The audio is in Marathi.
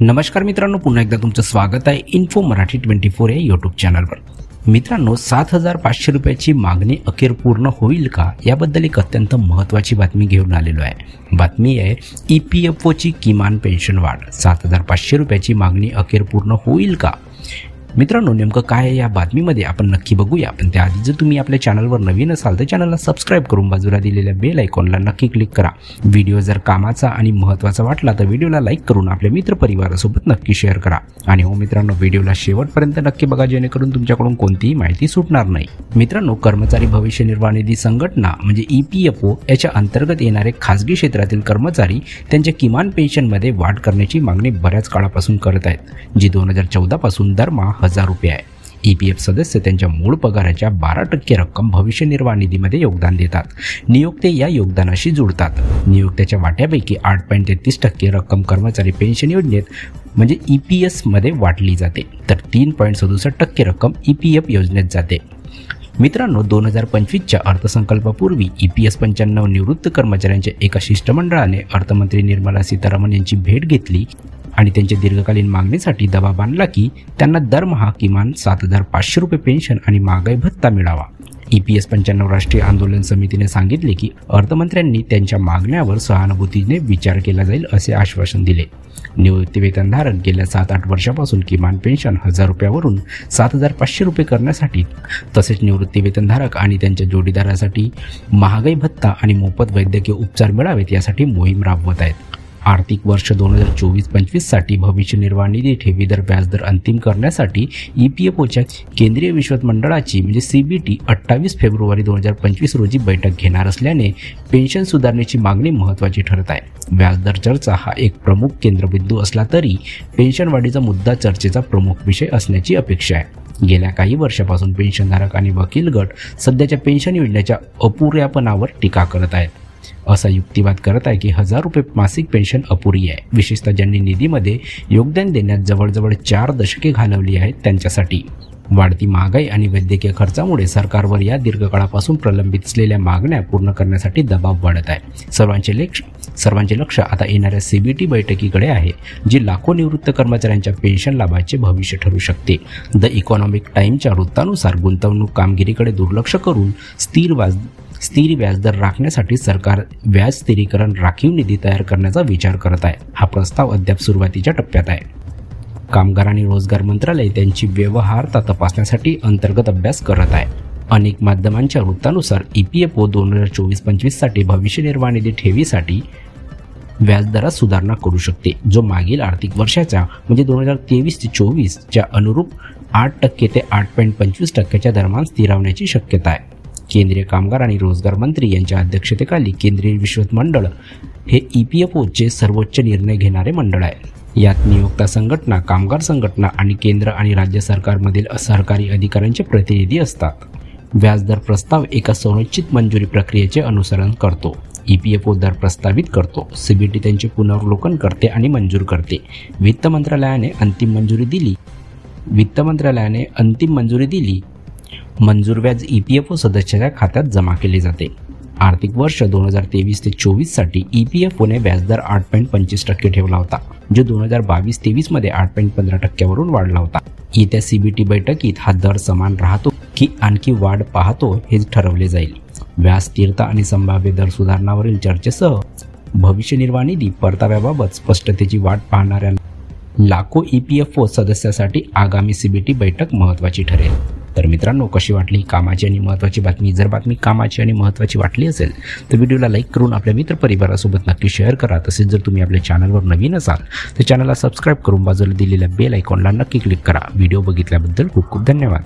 नमस्कार मित्रांनो, पुन्हा एकदा तुमचं स्वागत आहे इन्फो मराठी 24 या यूट्यूब चॅनलवर। मित्रांनो, 7,500 रुपयाची मागणी अखेर पूर्ण होईल का याबद्दल एक अत्यंत महत्त्वाची बातमी घेऊन आलेलो आहे। बातमी आहे EPFOची किमान पेन्शन वाढ। 7,500 रुपयाची मागणी अखेर पूर्ण होईल का? मित्रांनो, नेमकं काय आहे या बातमीमध्ये आपण नक्की बघूया। पण त्याआधी जर तुम्ही आपल्या चॅनलवर नवीन असाल तर चॅनलला सबस्क्राइब करून बाजूला दिलेल्या बेल आयकॉनला नक्की क्लिक करा। व्हिडिओ जर कामाचा आणि महत्त्वाचा वाटला तर व्हिडिओला लाईक करून आपल्या मित्रपरिवारासोबत नक्की शेअर करा। आणि हो मित्रांनो, व्हिडिओला शेवटपर्यंत नक्की बघा जेणेकरून तुमच्याकडून कोणतीही माहिती सुटणार नाही। मित्रांनो, कर्मचारी भविष्य निर्वाह निधी संघटना म्हणजे EPFO याच्या अंतर्गत येणारे खासगी क्षेत्रातील कर्मचारी त्यांच्या किमान पेन्शनमध्ये वाढ करण्याची मागणी बऱ्याच काळापासून करत आहेत, जी 2014 पासून दरमहा 1,000 रुपये आहे। EPF सदस्य त्यांच्या मूळ पगाराच्या 12% रक्कम भविष्य निर्वाह निधीमध्ये योगदान देतात। नियोक्ते या योगदानाशी जुळतात। नियोक्त्याच्या वाट्यापैकी 8.33% रक्कम कर्मचारी पेन्शन योजनेत म्हणजे EPS मध्ये वाटली जाते, तर 3.67% रक्कम EPF योजनेत जाते। मित्रांनो, 2025च्या अर्थसंकल्पापूर्वी EPS 95 निवृत्त कर्मचाऱ्यांच्या एका शिष्टमंडळाने अर्थमंत्री निर्मला सीतारामन यांची भेट घेतली आणि त्यांच्या दीर्घकालीन मागणीसाठी दबाव आणला की त्यांना दरमहा किमान 7,500 रुपये पेन्शन आणि महागाई भत्ता मिळावा। EPS 95 राष्ट्रीय आंदोलन समितीने सांगितले की अर्थमंत्र्यांनी त्यांच्या मागण्यावर सहानुभूतीने विचार केला जाईल असे आश्वासन दिले। निवृत्ती वेतनधारक गेल्या 7-8 वर्षापासून किमान पेन्शन 1,000 रुपयावरून 7,500 रुपये करण्यासाठी, तसेच निवृत्ती वेतनधारक आणि त्यांच्या जोडीदारासाठी महागाई भत्ता आणि मोफत वैद्यकीय उपचार मिळावेत यासाठी मोहीम राबवत आहेत। आर्थिक वर्ष 2024-25 साठी भविष्य निर्वाह निधी ठेवीदर व्याजदर अंतिम करण्यासाठी EPFOच्या केंद्रीय विश्वस्त मंडळाची म्हणजे CBT 28 फेब्रुवारी 2025 रोजी बैठक घेणार असल्याने पेन्शन सुधारणेची मागणी महत्त्वाची ठरत आहे। व्याजदर चर्चा हा एक प्रमुख केंद्रबिंदू असला तरी पेन्शन वाढीचा मुद्दा चर्चेचा प्रमुख विषय असण्याची अपेक्षा आहे। गेल्या काही वर्षापासून पेन्शनधारक आणि वकील गट सध्याच्या पेन्शन योजनेच्या अपुऱ्यापणावर टीका करत आहेत। असा युक्तिवाद करत आहे की 1,000 रुपये मासिक पेन्शन अपुरी आहे, विशेषतः ज्यांनी निधीमध्ये योगदान देण्यात जवळजवळ 4 दशके घालवली आहेत त्यांच्यासाठी। वाढती महागाई आणि वैद्यकीय खर्चामुळे सरकारवर या दीर्घकाळापासून प्रलंबित असलेल्या मागण्या पूर्ण करण्यासाठी दबाव वाढत आहे। सर्वांचे लक्ष आता येणाऱ्या CBT बैठकीकडे आहे, जी लाखो निवृत्त कर्मचाऱ्यांच्या पेन्शन लाभाचे भविष्य ठरू शकते। द इकॉनॉमिक टाइम्सच्या वृत्तानुसार गुंतवणूक कामगिरीकडे दुर्लक्ष करून स्थिर व्याजदर राखण्यासाठी सरकार व्याज स्थिरीकरण राखीव निधी तयार करण्याचा विचार करत आहे। हा प्रस्ताव अद्याप सुरुवातीच्या टप्प्यात आहे। कामगार आणि रोजगार मंत्रालय त्यांची व्यवहार्यता तपासण्यासाठी अंतर्गत अभ्यास करत आहे। अनेक माध्यमांच्या वृत्तानुसार EPFO 2024-25 साठी भविष्य निर्वाह निधी ठेवीसाठी व्याजदरात सुधारणा करू शकते, जो मागील आर्थिक वर्षाच्या म्हणजे 2023 ते 24 च्या अनुरूप 8% ते 8.25% दरम्यान स्थिरावण्याची शक्यता आहे। केंद्रीय कामगार आणि रोजगार मंत्री यांच्या अध्यक्षतेखाली केंद्रीय विश्वस्त मंडळ हे EPFOचे सर्वोच्च निर्णय घेणारे मंडळ आहे। यात नियोक्ता संघटना, कामगार संघटना आणि केंद्र आणि राज्य सरकारमधील सरकारी अधिकाऱ्यांचे प्रतिनिधी असतात। व्याजदर प्रस्ताव एका सुनिश्चित मंजुरी प्रक्रियेचे अनुसरण करतो। EPFO दर प्रस्तावित करतो, CBT त्यांचे पुनर्वलोकन करते आणि मंजूर करते। वित्त मंत्रालयाने अंतिम मंजुरी दिली। मंजूर व्याज EPFO सदस्याच्या खात्यात जमा केले जाते। आर्थिक वर्ष 2023 ते 24 साठी EPFOने व्याजदर 8.25% ठेवला होता, जो 2022-23 मध्ये 8.15% वरून वाढला होता। येत्या CBT बैठकीत हा दर समान राहतो की आणखी वाढ पाहतो हे ठरवले जाईल। व्याज स्थिरता आणि संभाव्य दर सुधारणावरील चर्चेसह भविष्य निर्वाह निधी परताव्याबाबत स्पष्टतेची वाट पाहणाऱ्या लाखो EPFO सदस्यासाठी आगामी CBT बैठक महत्त्वाची ठरेल। तर मित्रांनो, कशी वाटली कामाची आणि महत्त्वाची बातमी? जर बातमी कामाची आणि महत्त्वाची वाटली असेल तर व्हिडिओला लाईक करून आपल्या मित्रपरिवारासोबत नक्की शेअर करा। तसेच जर तुम्ही आपल्या चॅनलवर नवीन असाल तर चॅनलला सबस्क्राइब करून बाजूला दिलेल्या बेल आयकॉनला नक्की क्लिक करा। व्हिडिओ बघितल्याबद्दल खूप खूप धन्यवाद।